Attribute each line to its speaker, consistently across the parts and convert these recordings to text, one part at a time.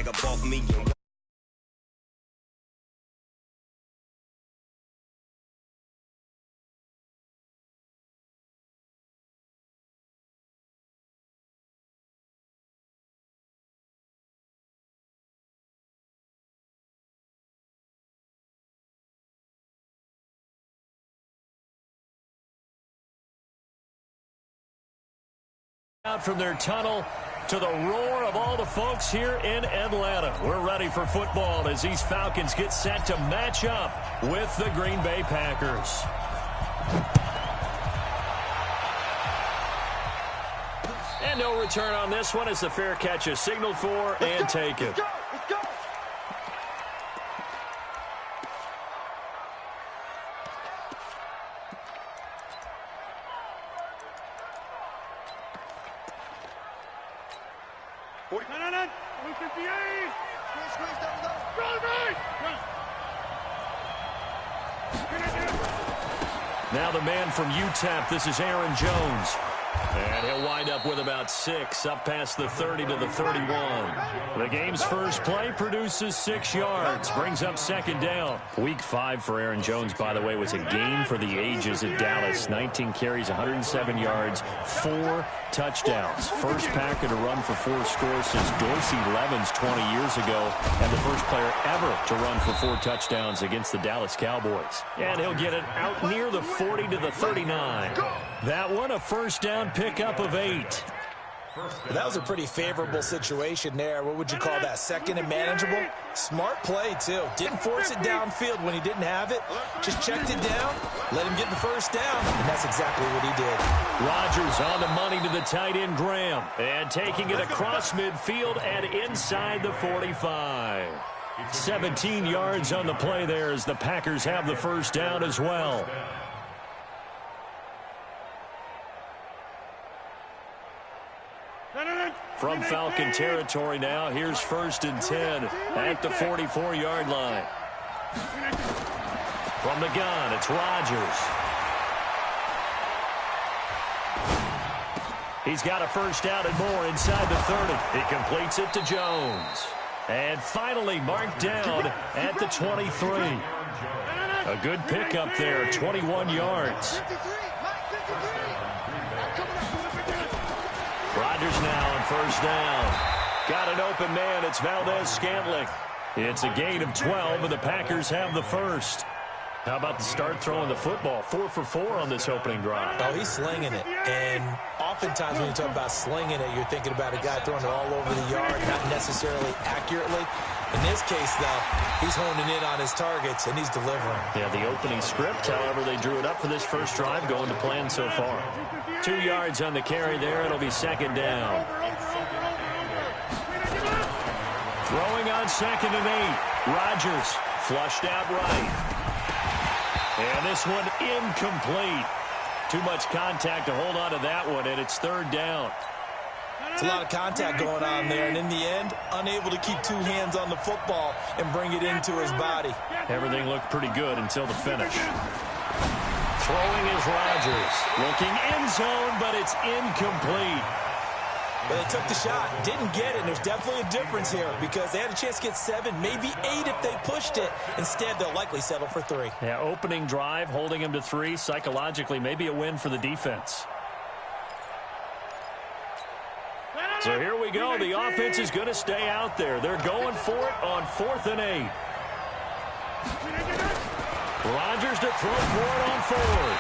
Speaker 1: up off me and
Speaker 2: out from their tunnel to the roar of all the folks here in Atlanta. We're ready for football as these Falcons get set to match up with the Green Bay Packers. And no return on this one as the fair catch is signaled for and taken.
Speaker 3: Let's go.
Speaker 2: Now the man from UTEP, this is Aaron Jones. And he'll wind up with about 6, up past the 30 to the 31. The game's first play produces 6 yards, brings up second down. Week 5 for Aaron Jones, by the way, was a game for the ages at Dallas. 19 carries, 107 yards, 4 touchdowns. First Packer to run for 4 scores since Dorsey Levens 20 years ago, and the first player ever to run for 4 touchdowns against the Dallas Cowboys. And he'll get it out near the 40 to the 39. That one, a first down pickup of 8.
Speaker 4: That was a pretty favorable situation there. What would you call that? Second and manageable? Smart play, too. Didn't force it downfield when he didn't have it. Just checked it down, let him get the first down, and that's exactly what he did.
Speaker 2: Rodgers on the money to the tight end, Graham. And taking it across midfield and inside the 45. 17 yards on the play there as the Packers have the first down as well. From Falcon territory now, here's 1st and 10 at the 44-yard line. From the gun, it's Rodgers. He's got a first down and more inside the 30. He completes it to Jones. And finally marked down at the 23. A good pickup there, 21 yards. Rodgers now on first down. Got an open man. It's Valdez-Scantling. It's a gain of 12, and the Packers have the first. How about the start throwing the football? 4 for 4 on this opening drive.
Speaker 4: Oh, he's slinging it. And oftentimes when you talk about slinging it, you're thinking about a guy throwing it all over the yard, not necessarily accurately. In this case, though, he's honing in on his targets, and he's delivering.
Speaker 2: Yeah, the opening script, however, they drew it up for this first drive, going to plan so far. 2 yards on the carry there. It'll be second down. Throwing on 2nd and 8. Rodgers flushed out right. And this one incomplete. Too much contact to hold on to that one, and it's 3rd down.
Speaker 4: It's a lot of contact going on there, and in the end, unable to keep 2 hands on the football and bring it into his body.
Speaker 2: Everything looked pretty good until the finish. Throwing is Rodgers. Looking end zone, but it's incomplete.
Speaker 4: But they took the shot, didn't get it, and there's definitely a difference here because they had a chance to get 7, maybe 8 if they pushed it. Instead, they'll likely settle for 3.
Speaker 2: Yeah, opening drive, holding them to 3. Psychologically, maybe a win for the defense. So here we go. The offense is going to stay out there. They're going for it on 4th and 8. Rodgers to throw for it on 4th.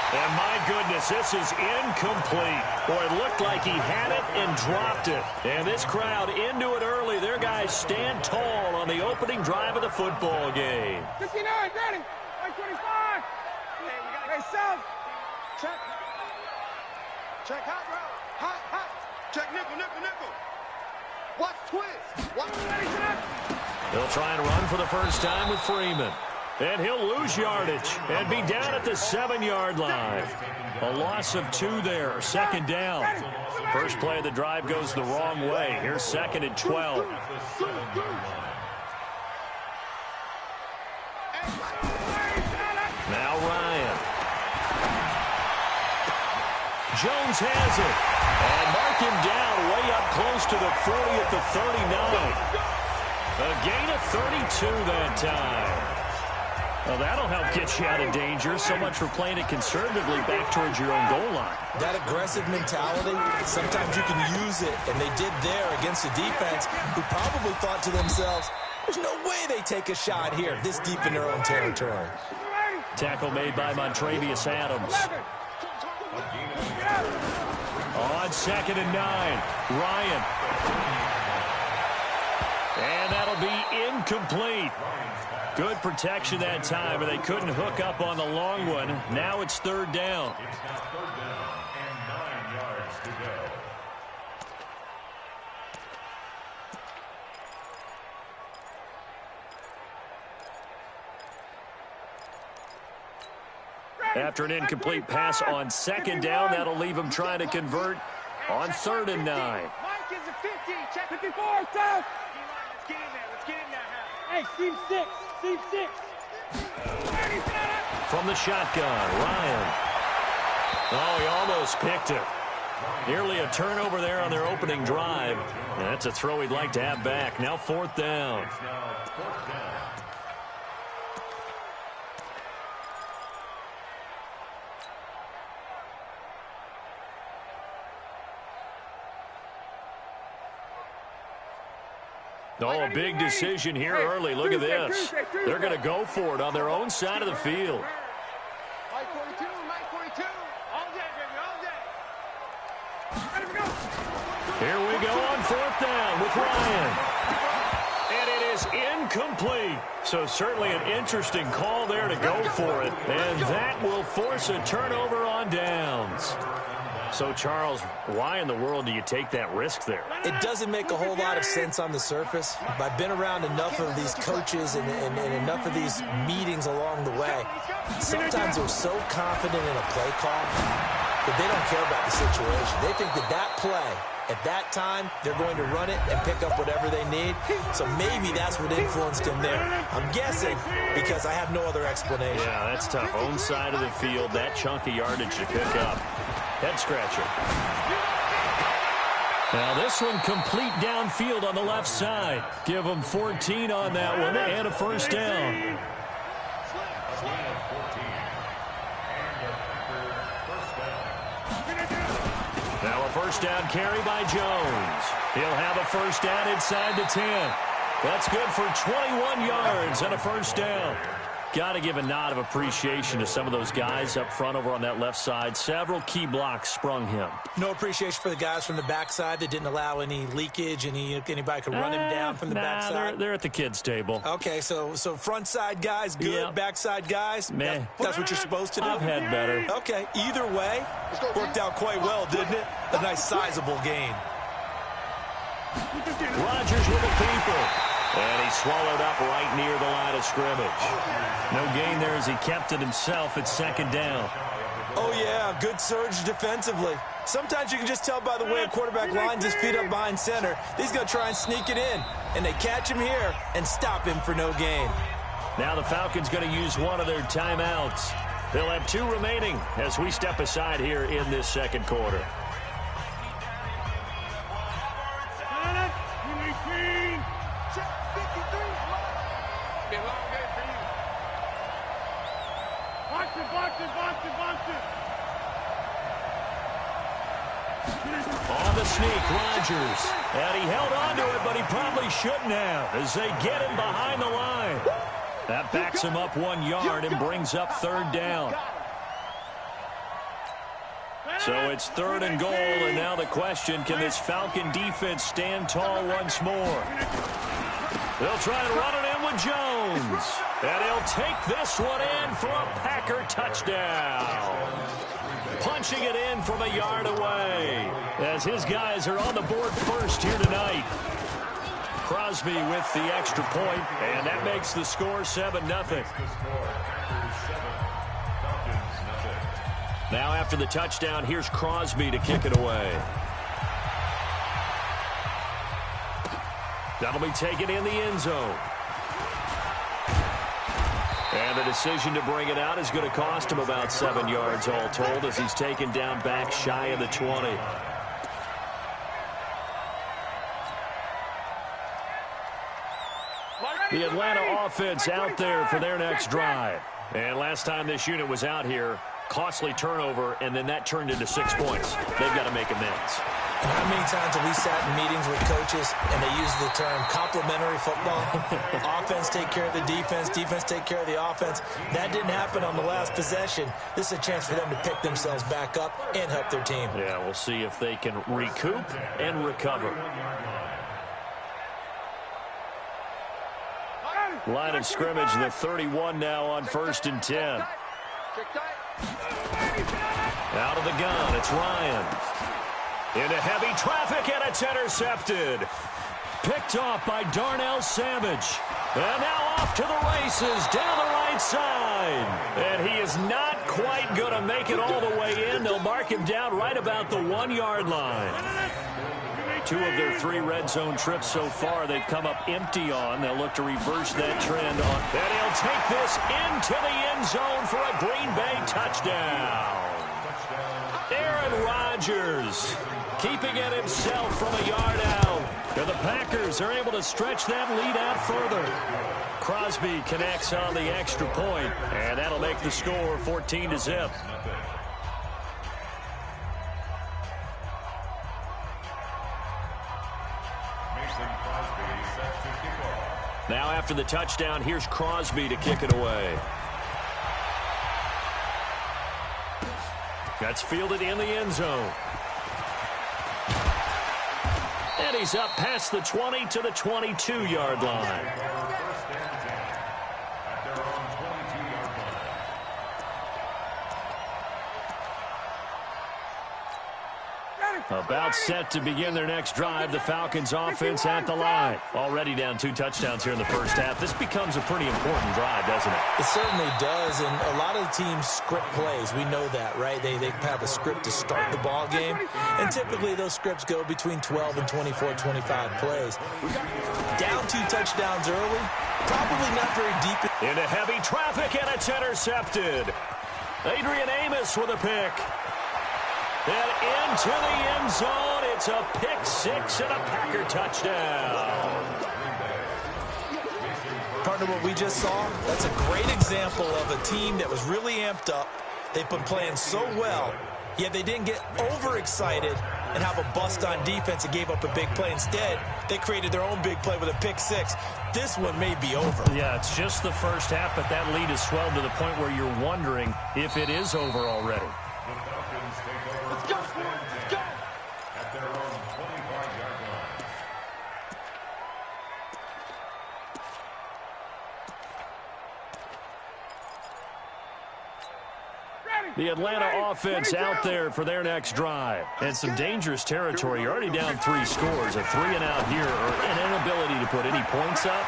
Speaker 2: And my goodness, this is incomplete. Boy, it looked like he had it and dropped it. And this crowd into it early. Their guys stand tall on the opening drive of the football game.
Speaker 3: 59, ready. 125. Hey, South. Check. Check hot route. Hot. Check nickel. Watch twist. Watch twist.
Speaker 2: They'll try and run for the first time with Freeman. And he'll lose yardage and be down at the 7-yard line. A loss of 2 there, 2nd down. First play of the drive goes the wrong way. Here's 2nd and 12. Now Ryan. Jones has it. And mark him down way up close to the 40 at the 39. A gain of 32 that time. Well, that'll help get you out of danger. So much for playing it conservatively back towards your own goal line.
Speaker 4: That aggressive mentality, sometimes you can use it, and they did there against a defense who probably thought to themselves, there's no way they take a shot here this deep in their own territory.
Speaker 2: Tackle made by Montravius Adams. On 2nd and 9, Ryan. And that'll be incomplete. Good protection that time, but they couldn't hook up on the long one. Now it's 3rd down. After an incomplete pass on 2nd down, that'll leave them trying to convert on 3rd and 9.
Speaker 3: Mike is a 50. Check 54, tough. Let's get in there. Let's get in there. Hey, Steve 6. Steve 6.
Speaker 2: From the shotgun, Ryan. Oh, he almost picked it. Nearly a turnover there on their opening drive. And that's a throw he'd like to have back. Now 4th down. Oh, a big decision here early. Look at this. They're going to go for it on their own side of the field.
Speaker 3: Mike 42, Mike 42. All day, baby, all day. Ready to go.
Speaker 2: Here we go on 4th down with Ryan. And it is incomplete. So certainly an interesting call there to go for it. And that will force a turnover on downs. So, Charles, why in the world do you take that risk there?
Speaker 4: It doesn't make a whole lot of sense on the surface. But I've been around enough of these coaches and enough of these meetings along the way. Sometimes they're so confident in a play call that they don't care about the situation. They think that that play, at that time, they're going to run it and pick up whatever they need. So maybe that's what influenced him there. I'm guessing because I have no other explanation.
Speaker 2: Yeah, that's tough. Own side of the field, that chunk of yardage to pick up. Head scratcher. Now this one complete downfield on the left side. Give them 14 on that one and a 1st down. Now a 1st down carry by Jones. He'll have a 1st down inside the 10. That's good for 21 yards and a 1st down. Got to give a nod of appreciation to some of those guys up front over on that left side. Several key blocks sprung him.
Speaker 4: No appreciation for the guys from the backside that didn't allow any leakage, anybody could run him down from the backside.
Speaker 2: They're at the kids' table.
Speaker 4: Okay, so front side guys, good. Yep. Backside guys,
Speaker 2: meh.
Speaker 4: That's what you're supposed to do.
Speaker 2: I've had better.
Speaker 4: Okay, either way, worked out quite well, didn't it? A nice sizable gain.
Speaker 2: Rodgers with the people. And he swallowed up right near the line of scrimmage. No gain there as he kept it himself at 2nd down.
Speaker 4: Oh, yeah, good surge defensively. Sometimes you can just tell by the way a quarterback lines his feet up behind center. He's going to try and sneak it in. And they catch him here and stop him for no gain.
Speaker 2: Now the Falcons going to use one of their timeouts. They'll have 2 remaining as we step aside here in this 2nd quarter. On the sneak, Rodgers. And he held on to it, but he probably shouldn't have as they get him behind the line. That backs him up 1 yard and brings up 3rd down. So it's 3rd and goal, and now the question, can this Falcon defense stand tall once more? They'll try and run it in with Jones. And he'll take this one in for a Packer touchdown. Punching it in from a yard away as his guys are on the board first here tonight. Crosby with the extra point, and that makes the score 7-0. Now after the touchdown, here's Crosby to kick it away. That'll be taken in the end zone. And the decision to bring it out is going to cost him about 7 yards all told as he's taken down back shy of the 20. The Atlanta offense out there for their next drive. And last time this unit was out here, costly turnover, and then that turned into 6 points. They've got to make amends.
Speaker 4: And how many times have we sat in meetings with coaches and they use the term complementary football? Offense take care of the defense, defense take care of the offense. That didn't happen on the last possession. This is a chance for them to pick themselves back up and help their team.
Speaker 2: Yeah, we'll see if they can recoup and recover. Line of scrimmage, the 31 now on 1st and 10. Out of the gun, it's Ryan. Into heavy traffic, and it's intercepted. Picked off by Darnell Savage. And now off to the races, down the right side. And he is not quite going to make it all the way in. They'll mark him down right about the 1-yard line. 2 of their 3 red zone trips so far, they've come up empty on. They'll look to reverse that trend on. And he'll take this into the end zone for a Green Bay touchdown. Aaron Rodgers keeping it himself from a yard out. And the Packers are able to stretch that lead out further. Crosby connects on the extra point, and that'll make the score 14-0. Now after the touchdown, here's Crosby to kick it away. That's fielded in the end zone. And he's up past the 20 to the 22-yard line. About set to begin their next drive. The Falcons offense at the line. Already down 2 touchdowns here in the first half. This becomes a pretty important drive, doesn't it?
Speaker 4: It certainly does, and a lot of teams script plays. We know that, right? They have a script to start the ball game, and typically those scripts go between 12 and 24, 25 plays. Down 2 touchdowns early, probably not very deep.
Speaker 2: Into heavy traffic, and it's intercepted. Adrian Amos with a pick. And into the end zone, it's a pick 6 and a Packer touchdown.
Speaker 4: Partner, what we just saw, that's a great example of a team that was really amped up. They've been playing so well, yet they didn't get overexcited and have a bust on defense and gave up a big play. Instead, they created their own big play with a pick 6. This one may be over.
Speaker 2: Yeah, it's just the first half, but that lead has swelled to the point where you're wondering if it is over already.
Speaker 3: Let's go, let's go.
Speaker 1: At their own 25-yard line.
Speaker 2: The Atlanta offense out there for their next drive. And some dangerous territory. You're already down 3 scores. A 3-and-out here, or an inability to put any points up.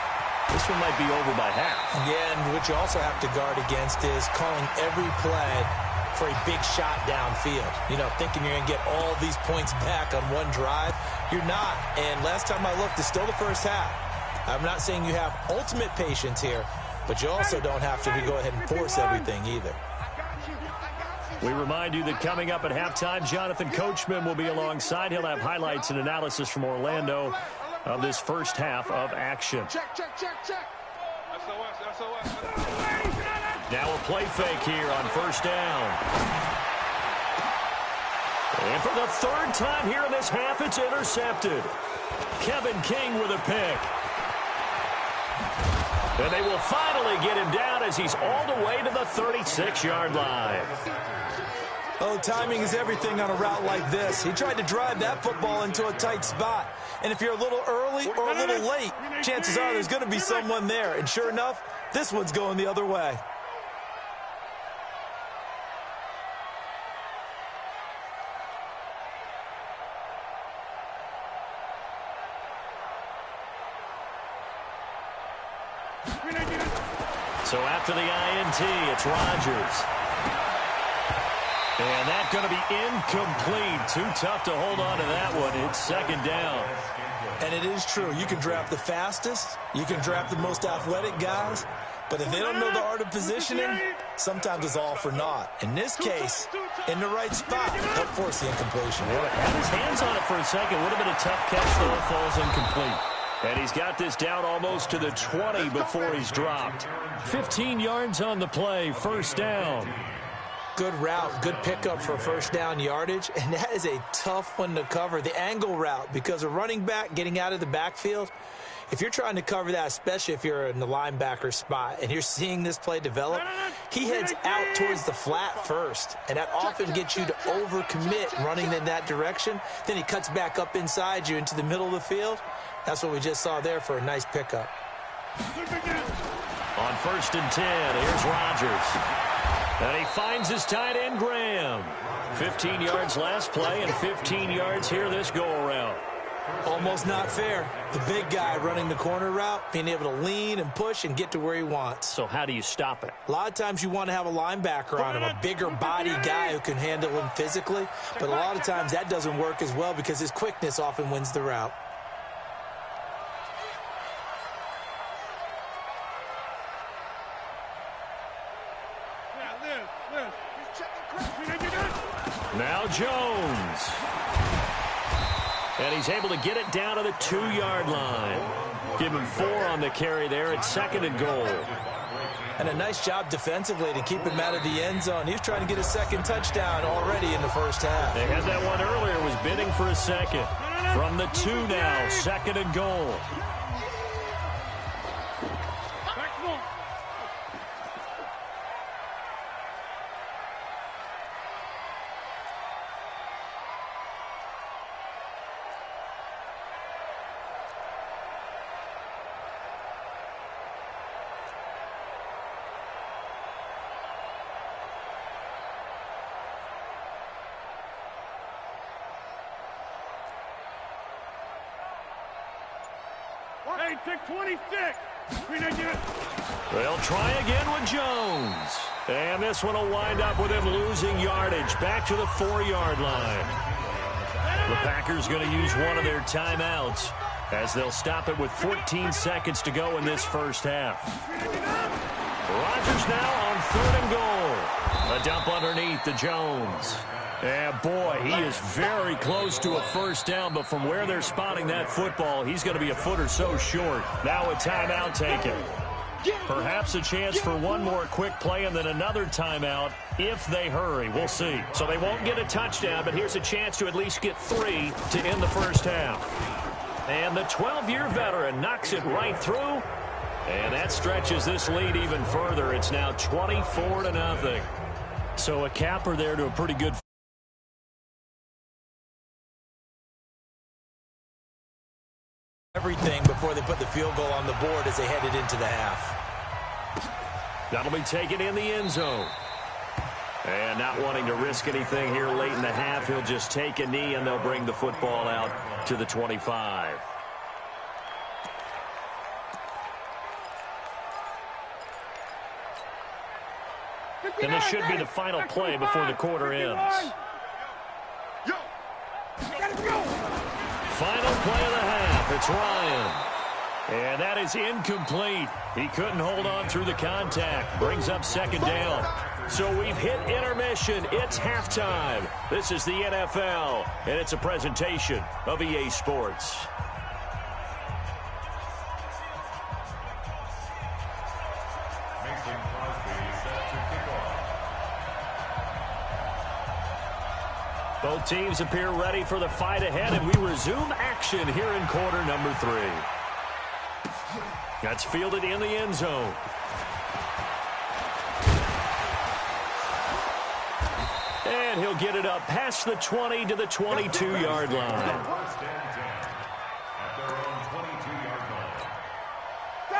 Speaker 2: This one might be over by half.
Speaker 4: Yeah, and what you also have to guard against is calling every play for a big shot downfield. You know, thinking you're going to get all these points back on one drive. You're not. And last time I looked, it's still the first half. I'm not saying you have ultimate patience here, but you also don't have to go ahead and force everything either.
Speaker 2: We remind you that coming up at halftime, Jonathan Coachman will be alongside. He'll have highlights and analysis from Orlando of this first half of action.
Speaker 3: Check, check, check, check. SOS.
Speaker 2: Now a play fake here on first down. And for the 3rd time here in this half, it's intercepted. Kevin King with a pick. And they will finally get him down as he's all the way to the 36-yard line.
Speaker 4: Oh, timing is everything on a route like this. He tried to drive that football into a tight spot. And if you're a little early or a little late, chances are there's going to be someone there. And sure enough, this one's going the other way.
Speaker 2: So after the INT, it's Rodgers. And that's going to be incomplete. Too tough to hold on to that one. It's 2nd down.
Speaker 4: And it is true. You can draft the fastest. You can draft the most athletic guys. But if they don't know the art of positioning, sometimes it's all for naught. In this case, in the right spot, help force the incompletion.
Speaker 2: Well, had his hands on it for a second. Would have been a tough catch, though. It falls incomplete. And he's got this down almost to the 20 before he's dropped. 15 yards on the play, first down.
Speaker 4: Good route, good pickup for first down yardage, and that is a tough one to cover. The angle route, because a running back getting out of the backfield, if you're trying to cover that, especially if you're in the linebacker spot and you're seeing this play develop, he heads out towards the flat first, and that often gets you to overcommit running in that direction. Then he cuts back up inside you into the middle of the field. That's what we just saw there for a nice pickup.
Speaker 2: On 1st and 10, here's Rodgers. And he finds his tight end, Graham. 15 yards last play and 15 yards here this go-around.
Speaker 4: Almost not fair. The big guy running the corner route, being able to lean and push and get to where he wants.
Speaker 2: So how do you stop it?
Speaker 4: A lot of times you want to have a linebacker on him, a bigger body guy who can handle him physically. But a lot of times that doesn't work as well because his quickness often wins the route.
Speaker 2: Now Jones. And he's able to get it down to the 2-yard line. Give him 4 on the carry there at 2nd and goal.
Speaker 4: And a nice job defensively to keep him out of the end zone. He was trying to get a second touchdown already in the first half.
Speaker 2: They had that one earlier, was bidding for a second. From the 2 now, 2nd and goal.
Speaker 3: Hey, take 26.
Speaker 2: They'll try again with Jones. And this one will wind up with him losing yardage back to the 4-yard line. The Packers going to use one of their timeouts as they'll stop it with 14 seconds to go in this first half. Rodgers now on 3rd and goal. A dump underneath to Jones. And boy, he is very close to a first down, but from where they're spotting that football, he's going to be a foot or so short. Now a timeout taken. Perhaps a chance for one more quick play and then another timeout if they hurry. We'll see. So they won't get a touchdown, but here's a chance to at least get 3 to end the first half. And the 12-year veteran knocks it right through. And that stretches this lead even further. It's now 24-0. So a capper there to a pretty good
Speaker 4: everything before they put the field goal on the board as they headed into the half.
Speaker 2: That'll be taken in the end zone. And not wanting to risk anything here late in the half, he'll just take a knee and they'll bring the football out to the 25. And this should be the final play before the quarter ends. Final play of the half. It's Ryan. And that is incomplete. He couldn't hold on through the contact. Brings up 2nd down. So we've hit intermission. It's halftime. This is the NFL, and it's a presentation of EA Sports. Both teams appear ready for the fight ahead, and we resume action here in quarter number 3. That's fielded in the end zone. And he'll get it up past the 20 to the 22-yard line.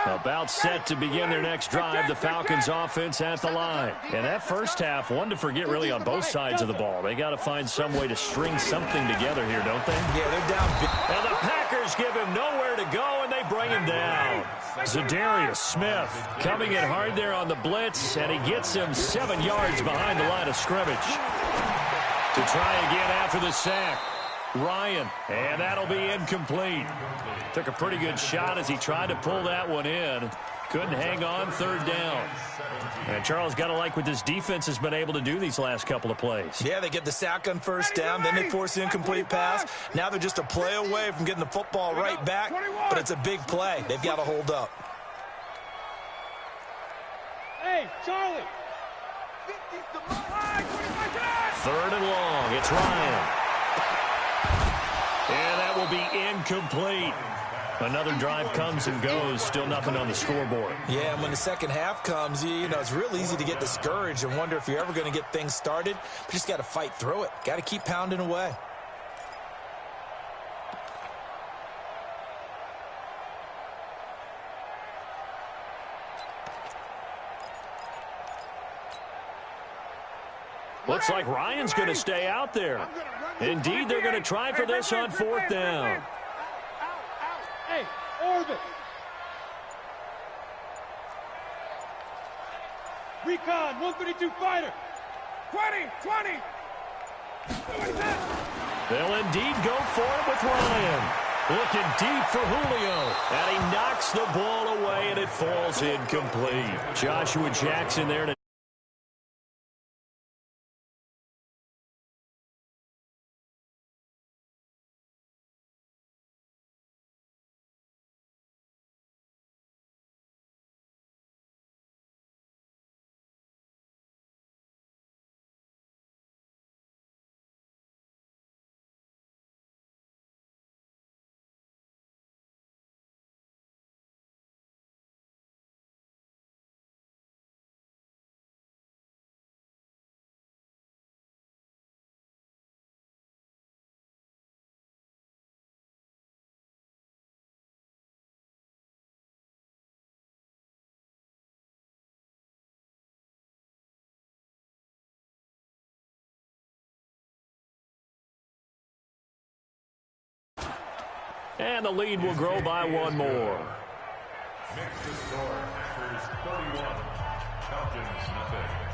Speaker 2: About set to begin their next drive, the Falcons offense at the line. And that first half, one to forget really on both sides of the ball. They got to find some way to string something together here, don't they?
Speaker 4: Yeah, they're down.
Speaker 2: And the Packers give him nowhere to go, and they bring him down. Zadarius Smith coming in hard there on the blitz, and he gets him 7 yards behind the line of scrimmage. To try again after the sack. Ryan, and that'll be incomplete. Took a pretty good shot as he tried to pull that one in. Couldn't hang on, third down. And Charles, got to like what this defense has been able to do these last couple of plays.
Speaker 4: Yeah, they get the sack on first down, then they force the incomplete pass. Now they're just a play away from getting the football right back, but it's a big play. They've got to hold up.
Speaker 3: Hey, Charlie.
Speaker 2: Third and long. It's Ryan. And that will be incomplete. Another drive comes and goes. Still nothing on the scoreboard.
Speaker 4: Yeah, and when the second half comes, you know, it's real easy to get discouraged and wonder if you're ever going to get things started. But just got to fight through it. Got to keep pounding away.
Speaker 2: Looks like Ryan's going to stay out there. Indeed, they're going to try for this on fourth down.
Speaker 3: Hey, orbit. Recon, 132 fighter. 20.
Speaker 2: They'll indeed go for it with Ryan. Looking deep for Julio. And he knocks the ball away, and it falls incomplete. Joshua Jackson there to and the lead will grow by one more.
Speaker 1: Makes the score Packers 31, Falcons nothing.